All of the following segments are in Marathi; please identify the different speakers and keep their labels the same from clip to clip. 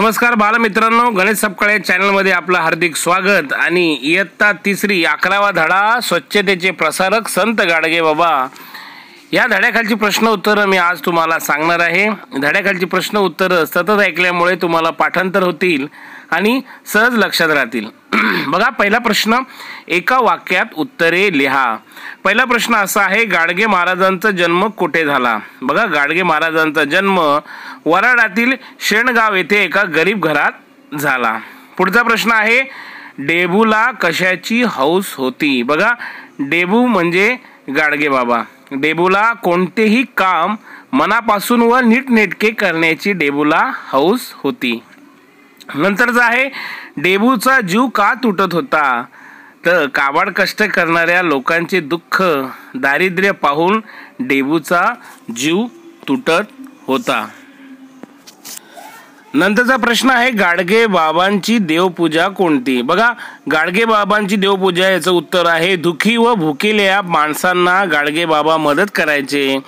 Speaker 1: नमस्कार बालमित्रांनो, गणेश सपकाळे चॅनलमध्ये आपलं हार्दिक स्वागत। आणि इयत्ता तिसरी 11वा धडा स्वच्छतेचे प्रसारक संत गाडगे बाबा या धड्याखालची प्रश्न उत्तर मी आज तुम्हाला सांगणार आहे। धड्याखालची प्रश्न उत्तर सतत ऐकल्यामुळे तुम्हाला पाठांतर होतील आणि सहज लक्षात राहतील। बघा, पहिला प्रश्न, एका वाक्यात उत्तरे लिहा। पहिला प्रश्न असा आहे, गाडगे महाराजांचा जन्म कुठे झाला? बघा, गाडगे महाराजांचा जन्म वराडातील शेणगाव येथे एका गरीब घरात झाला। पुढचा प्रश्न आहे, डेबूला कशाची हौस होती? बघा, डेबू म्हणजे गाडगे बाबा। डेबूला कोणतेही काम मनापासून व नीटनेटके करण्याची डेबूला हौस होती। नंतरचा आहे, डेबूचा जीव का तुटत होता? तर काबाड कष्ट करणाऱ्या लोकांचे दुःख दारिद्र्य पाहून डेबूचा जीव तुटत होता। नंतरचा प्रश्न आहे, गाडगे बाबांची देवपूजा कोणती? बघा, गाडगे बाबांची देवपूजा याचं उत्तर आहे, दुखी व भुकेल्या माणसांना गाडगे बाबा मदत करायचे।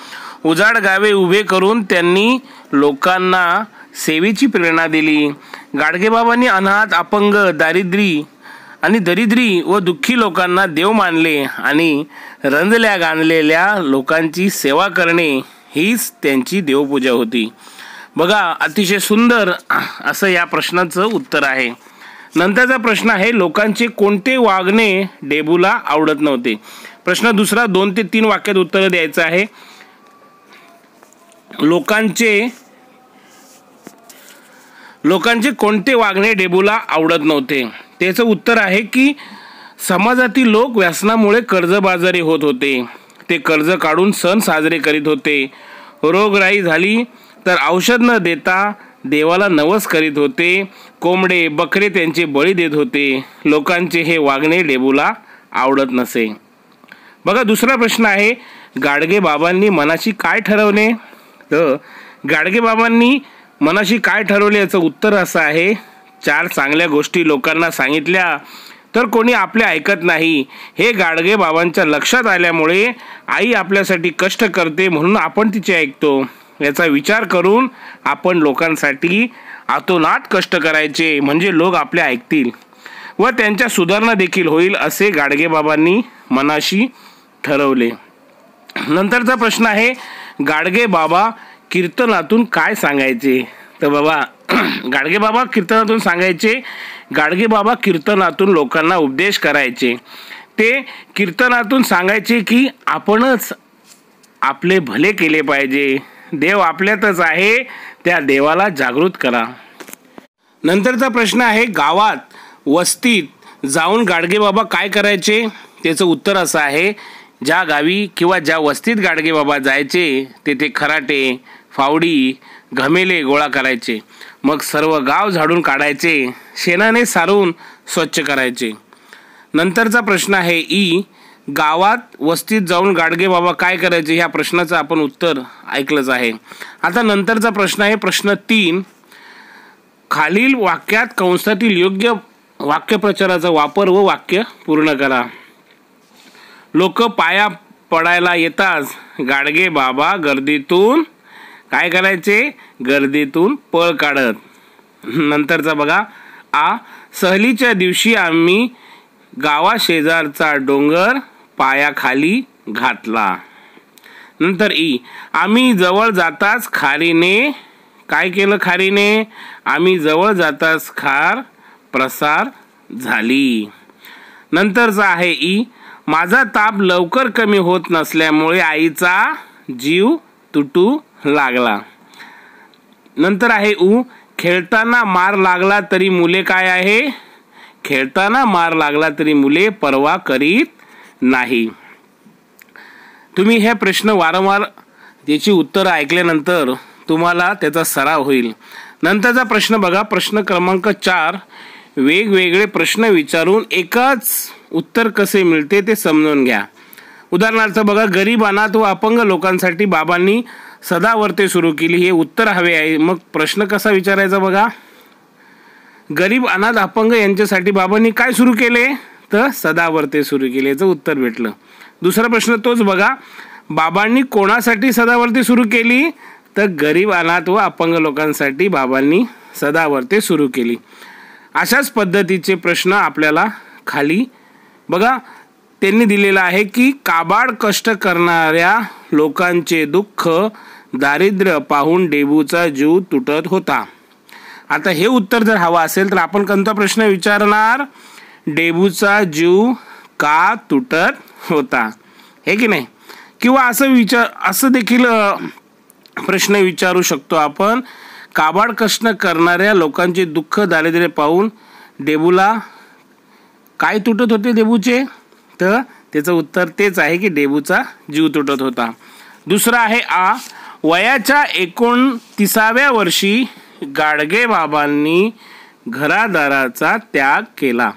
Speaker 1: उजाड गावे उभे करून त्यांनी लोकांना सेवेची प्रेरणा दिली। गाडगे बाबांनी अनाथ, अपंग, दरिद्री व दुःखी लोकांना देव मानले आणि रंजल्या गांजलेल्या लोकांची सेवा करणे हीच त्यांची देवपूजा होती। बघा, अतिशय सुंदर असं या प्रश्नाचं उत्तर आहे। नंतरचा प्रश्न आहे, लोकांचे कोणते वागणे डेबूला आवडत नव्हते? प्रश्न दुसरा, 2 ते 3 वाक्यात उत्तर द्यायचं आहे। लोकांचे कोणते वागणे डेबूला आवडत नव्हते? त्याचं उत्तर आहे की समाजातील लोक व्यसनामुळे कर्जबाजारी होत होते। ते कर्ज काढून सण साजरे करीत होते। रोगराई झाली तर औषध न देता देवाला नवस करीत होते। कोंबडे बकरे त्यांचे बळी देत होते। लोकांचे हे वागणे डेबूला आवडत नसे। बघा, दुसरा प्रश्न आहे, गाडगे बाबांनी मनाशी काय ठरवले? तर गाडगे बाबांनी मनाशी काय ठरवले याचं उत्तर असं आहे, 4 चांगल्या गोष्टी लोकांना सांगितल्या तर कोणी आपले ऐकत नाही। हे गाडगे बाबांच्या लक्षात आल्यामुळे आई आपल्यासाठी कष्ट करते म्हणून आपण तिचे ऐकतो। याचा विचार करून आपण लोकांसाठी आतोनात कष्ट करायचे, म्हणजे लोक आपले ऐकतील व त्यांच्या सुधारणा देखील होईल, असे गाडगे बाबांनी मनाशी ठरवले। नंतरचा प्रश्न आहे, गाडगे बाबा कीर्तनातून काय सांगायचे? तर बाबा, गाडगे बाबा कीर्तनातून सांगायचे, गाडगे बाबा कीर्तनातून लोकांना उपदेश करायचे। ते कीर्तनातून सांगायचे की आपणच आपले भले केले पाहिजे, देव आपल्यातच आहे, त्या देवाला जागृत करा। नंतरचा प्रश्न आहे, गावात वस्तीत जाऊन गाडगे बाबा काय करायचे? त्याचं उत्तर असं आहे, ज्या गावी किंवा ज्या वस्तीत गाडगे बाबा जायचे तेथे खराटे, फावडी, घमेले गोळा करायचे। मग सर्व गाव झाडून काढायचे, शेणाने सारून स्वच्छ करायचे। नंतरचा प्रश्न आहे, गावात वस्तीत जाऊन गाडगे बाबा काय करायचे? ह्या प्रश्नाचं आपण उत्तर ऐकलंच आहे। आता नंतरचा प्रश्न आहे, प्रश्न 3, खालील वाक्यात कंसातील योग्य वाक्यप्रचाराचा वापर व वाक्य पूर्ण करा। लोक पाया पडायला येताच गाडगे बाबा गर्दीतून काय करायचे? गर्दीतून पळ काढत। नंतरचा बघा, सहलीच्या दिवशी आम्ही गावाशेजारचा डोंगर पायाखाली घातला। नंतर आम्ही जवळ जाताच खारीने काय केलं? खारीने आम्ही जवळ जाताच खार प्रसार झाली। नंतरचा आहे, माझा ताप लवकर कमी होत नसल्यामुळे आईचा जीव तुटू लागला। नंतर आहे, खेळताना मार लागला तरी मुले काय आहे? खेळताना मार लागला तरी मुले पर्वा करीत नाही। तुम्ही हे प्रश्न वारंवार त्याची उत्तरं ऐकल्यानंतर तुम्हाला त्याचा सराव होईल। नंतरचा प्रश्न बघा, प्रश्न क्रमांक 4, वेगवेगळे प्रश्न विचारून एकाच उत्तर कसे मिळते ते समजून घ्या। उदाहरणार्थ बघा, गरीब, अनाथ व अपंग लोकांसाठी बाबांनी सदावर्ते सुरू केली, हे उत्तर हवे आहे। मग प्रश्न कसा विचारायचा? बघा, गरीब, अनाथ, अपंग यांच्यासाठी बाबांनी काय सुरू केले? तर सदावर्ते सुरू केले, याचं उत्तर भेटलं। दुसरा प्रश्न तोच बघा, बाबांनी कोणासाठी सदावर्ते सुरू केली? तर गरीब, अनाथ व अपंग लोकांसाठी बाबांनी सदावर ते सुरू केली. अशाच पद्धतीचे प्रश्न आपल्याला खाली बघा त्यांनी दिलेलं आहे की काबाड कष्ट करणाऱ्या लोकांचे दुःख दारिद्र्य पाहून डेबूचा जीव तुटत होता. आता हे उत्तर जर हवं असेल तर आपण कोणता प्रश्न विचारणार? डेबूचा जीव का तुटत होता, हे की नाही? किंवा असं देखील प्रश्न विचारू शकतो आपण, काबाड कष्ट करणाऱ्या लोकांचे दुःख दारिद्र्य पाहून डेबूला काय तुटत होते डेबूचे? तर त्याचं उत्तर तेच आहे की डेबूचा जीव तुटत होता. दुसरा आहे आ, वयाच्या 29व्या वर्षी गाडगेबाबांनी घरादाराचा त्याग केला.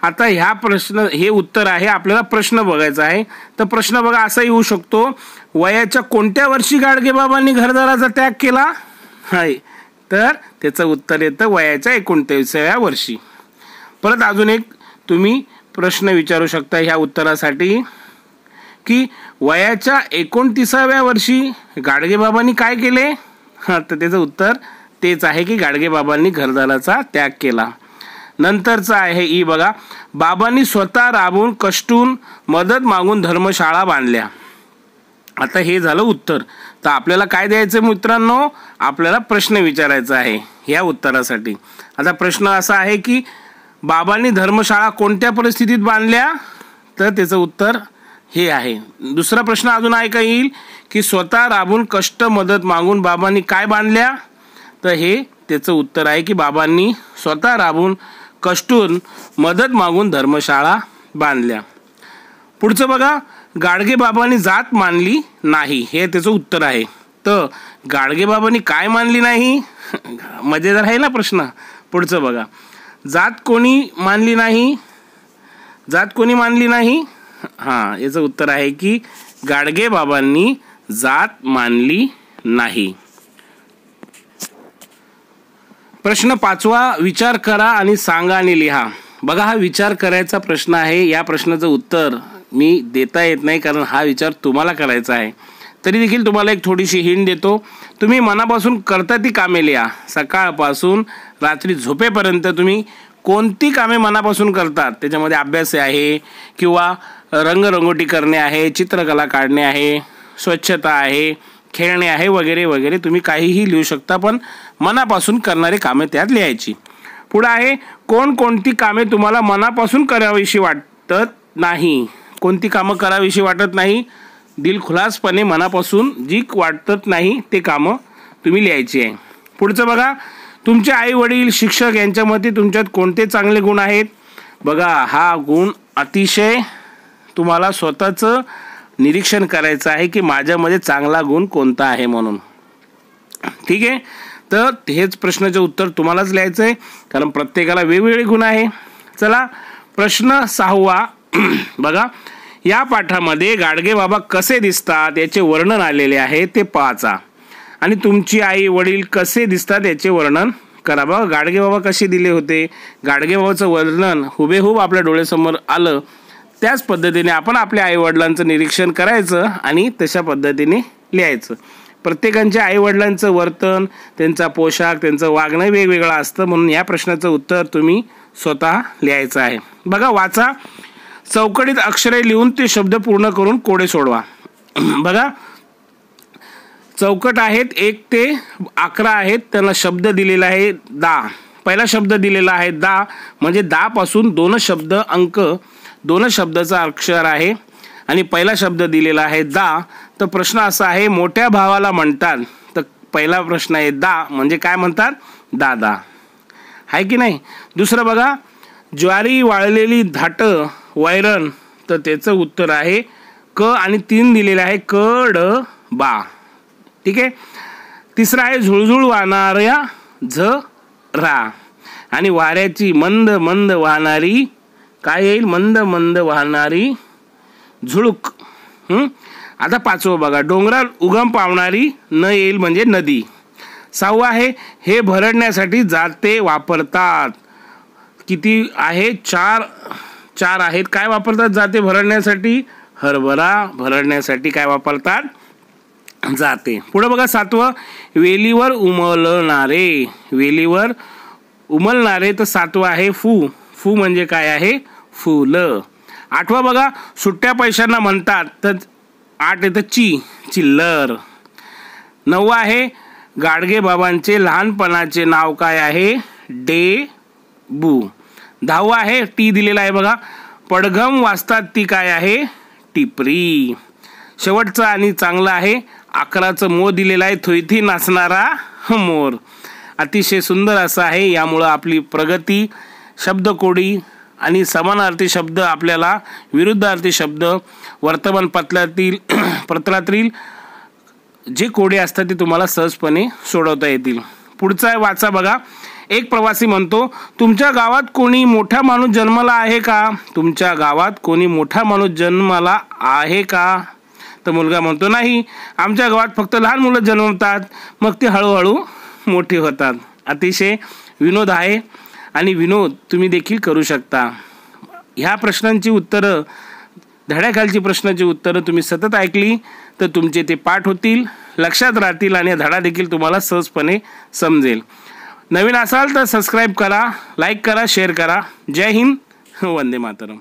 Speaker 1: आता हे उत्तर आहे. आपल्याला प्रश्न बघायचा आहे. तर प्रश्न बघा असा येऊ शकतो, वयाच्या कोणत्या वर्षी गाडगेबाबांनी घरदाराचा त्याग केला? आहे तर त्याचं उत्तर येतं वयाच्या 29व्या वर्षी. परत अजून एक तुम्ही प्रश्न विचारू शकता ह्या उत्तरासाठी की वयाच्या 29व्या वर्षी गाडगेबाबांनी काय केले? तर त्याचं उत्तर तेच आहे की गाडगेबाबांनी घरदाराचा त्याग केला. नंतरचं आहे ई बघा, बाबांनी स्वतः राबून कष्टून मदत मागून धर्मशाळा बांधल्या. आता हे झालं उत्तर. तर आपल्याला काय द्यायचं मित्रांनो? आपल्याला प्रश्न विचारायचा आहे ह्या उत्तरासाठी. आता प्रश्न असा आहे की बाबांनी धर्मशाळा कोणत्या परिस्थितीत बांधल्या? तर त्याचं उत्तर हे आहे. दुसरा प्रश्न अजून ऐका येईल की स्वतः राबून कष्ट मदत मागून बाबांनी काय बांधल्या? तर हे त्याचं उत्तर आहे की बाबांनी स्वतः राबून कष्टून मदत मागून धर्मशाळा बांधल्या. पुढचं बघा, गाडगेबाबांनी जात मानली नाही, हे त्याचं उत्तर आहे. तर गाडगेबाबांनी काय मानली नाही? मजेदार आहे ना प्रश्न. पुढचं बघा, जात कोणी मानली नाही? जात कोणी मानली नाही? हां, याचं उत्तर आहे की गाडगेबाबांनी जात मानली नाही. प्रश्न 5वा, विचार करा आणि सांगा आणि लिहा. बघा हा विचार करायचा प्रश्न आहे. या प्रश्नाचं उत्तर मी देता येत नाही कारण हा विचार तुम्हाला करायचा आहे. तरी देखील तुम्हाला एक थोडीशी हिंट देतो. तुम्ही मनापासून करता ती कामे लिहा. सकाळपासून रात्री झोपेपर्यंत तुम्ही कोणती कामे मनापासून करतात? त्याच्यामध्ये अभ्यास आहे किंवा रंगरंगोटी करणे आहे, चित्रकला काढणे आहे, स्वच्छता आहे, खेळणे आहे, वगैरे वगैरे. तुम्ही काहीही लिहू शकता, पण मनापासून करणारे कामे त्यात लिहायची. पुढे आहे, कोणती कामे तुम्हाला मनापासून करावीशी वाटत नाही? कोणती कामं करावीशी वाटत नाही? दिलखुलासपणे मनापासून जी वाटत नाही ते कामं तुम्ही लिहायची आहे. पुढचं बघा, तुमचे आई वडील शिक्षक यांच्यामध्ये तुमच्यात कोणते चांगले गुण आहेत? बघा हा गुण अतिशय तुम्हाला स्वतःचं निरीक्षण करायचं आहे की माझ्यामध्ये चांगला गुण कोणता आहे म्हणून. ठीक आहे, तर हेच प्रश्नाचं उत्तर तुम्हालाच लिहायचं आहे कारण प्रत्येकाला वेगवेगळे गुण आहे. चला प्रश्न 6वा बघा, या पाठामध्ये गाडगेबाबा कसे दिसतात याचे वर्णन आलेले आहे ते पाहायचा आणि तुमची आई वडील कसे दिसतात याचे वर्णन करा. बघा गाडगेबाबा कसे दिले होते, गाडगेबाबाचं वर्णन हुबेहूब आपल्या डोळ्यासमोर आलं. त्याच पद्धतीने आपण आपल्या आईवडिलांचं निरीक्षण करायचं आणि तशा पद्धतीने लिहायचं. प्रत्येकाच्या आईवडिलांचं वर्तन, त्यांचा पोशाख, त्यांचं वागणं वेगवेगळं असतं म्हणून या प्रश्नाचं उत्तर तुम्ही स्वतः लिहायचं आहे. बघा वाचा, चौकटीत अक्षरे लिहून ते शब्द पूर्ण करून कोडे सोडवा. बघा चौकट आहेत 1 ते 11 आहेत, त्यांना शब्द दिलेला आहे 10. पहिला शब्द दिलेला आहे 10 म्हणजे 10 पासून 2 शब्द अंक 2 शब्दाचा अक्षर आहे आणि पहिला शब्द दिलेला आहे 10. तर प्रश्न असा आहे, मोठ्या भावाला म्हणतात. तर पहिला प्रश्न आहे 10 म्हणजे काय म्हणतात? दादा, आहे की नाही? दुसरं बघा, ज्वारी वाळलेली धाटं वैरण, तर त्याचं उत्तर आहे क आणि 3 दिलेलं आहे ड बा. ठीक आहे. तिसरं आहे झुळझुळ वाहणाऱ्या झरा आणि वाऱ्याची मंद मंद वाहणारी काय येईल? मंद मंद वाहणारी झुळूक. आता 5वं बघा, डोंगरात उगम पावणारी न येईल म्हणजे नदी. 6वं आहे, हे भरडण्यासाठी जाते वापरतात. किती आहे? 4 आहेत. काय वापरतात जाते भरडण्यासाठी? हरभरा भरडण्यासाठी काय वापरतात? जाते. पुढे बघा 7वं, वेलीवर उमलणारे. वेलीवर उमलणारे तर 7वं आहे फू. फू म्हणजे काय आहे? फुलं. 8वं बघा, सुट्ट्या पैशांना म्हणतात तर 8 येतं चिल्लर. 9वं आहे, गाडगे बाबांचे लहानपणाचे नाव काय आहे? डेबू. 10वं आहे, टी दिलेला आहे बघा, पडघम वाजतात ती काय आहे? टिपरी. शेवटचं आणि चांगलं आहे, 11चं मो दिलेलं आहे, थोईथी नाचणारा मोर. अतिशय सुंदर असं आहे. यामुळं आपली प्रगती, शब्दकोडी आणि समानार्थी शब्द, आपल्याला विरुद्धार्थी शब्द, पत्रातील जे कोडे असतात ते तुम्हाला सहजपणे सोडवता येतील. पुढचा आहे, वाचा बघा. एक प्रवासी म्हणतो, तुमच्या गावात कोणी मोठा माणूस जन्माला आहे का? तुमच्या गावात कोणी मोठा माणूस जन्माला आहे का? तर मुलगा म्हणतो, नाही, आमच्या गावात फक्त लहान मुलं जन्मतात, मग ते हळूहळू मोठे होतात. अतिशय विनोद आहे आणि विनोद तुम्ही देखील करू शकता. ह्या प्रश्नांची उत्तरं, धड्याखालची प्रश्नांची उत्तरं तुम्ही सतत ऐकली तर तुमचे ते पाठ होतील, लक्षात राहतील आणि धडा देखील तुम्हाला सहजपणे समजेल. नवीन असाल तर सबस्क्राईब करा, लाईक करा, शेअर करा. जय हिंद, वंदे मातरम.